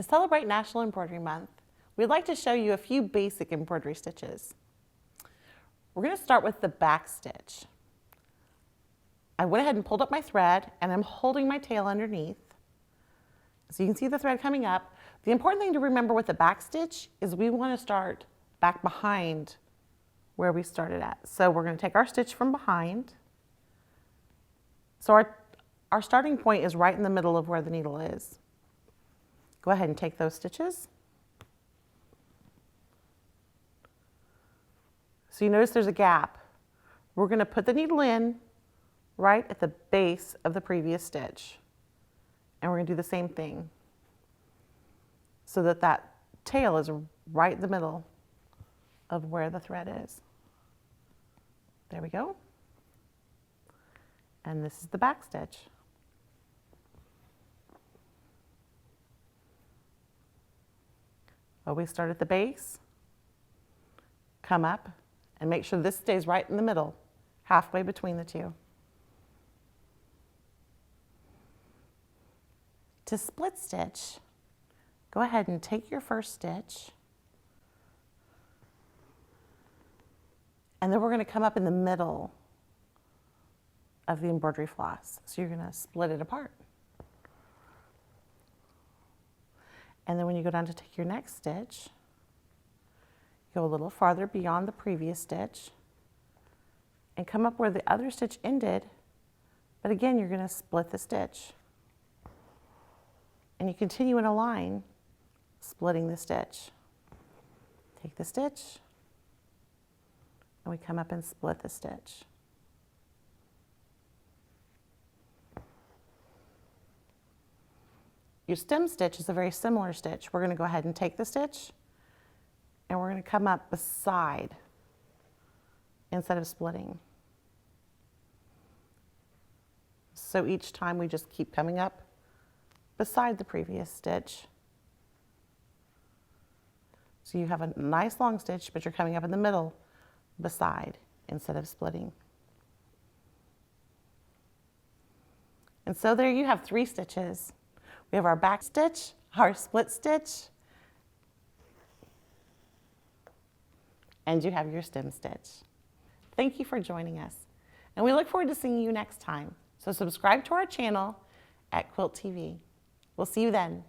To celebrate National Embroidery Month, we'd like to show you a few basic embroidery stitches. We're going to start with the back stitch. I went ahead and pulled up my thread and I'm holding my tail underneath. So you can see the thread coming up. The important thing to remember with the back stitch is we want to start back behind where we started at. So we're going to take our stitch from behind. So our starting point is right in the middle of where the needle is. Go ahead and take those stitches. So you notice there's a gap. We're going to put the needle in right at the base of the previous stitch. And we're going to do the same thing so that that tail is right in the middle of where the thread is. There we go. And this is the back stitch. Always start at the base, come up, and make sure this stays right in the middle, halfway between the two. To split stitch, go ahead and take your first stitch, and then we're going to come up in the middle of the embroidery floss. So you're going to split it apart. And then when you go down to take your next stitch, go a little farther beyond the previous stitch and come up where the other stitch ended, but again, you're going to split the stitch. And you continue in a line, splitting the stitch. Take the stitch, and we come up and split the stitch. Your stem stitch is a very similar stitch. We're going to go ahead and take the stitch and we're going to come up beside instead of splitting. So each time we just keep coming up beside the previous stitch. So you have a nice long stitch, but you're coming up in the middle beside instead of splitting. And so there you have 3 stitches. We have our back stitch, our split stitch, and you have your stem stitch. Thank you for joining us, and we look forward to seeing you next time. So subscribe to our channel at Quilt TV. We'll see you then.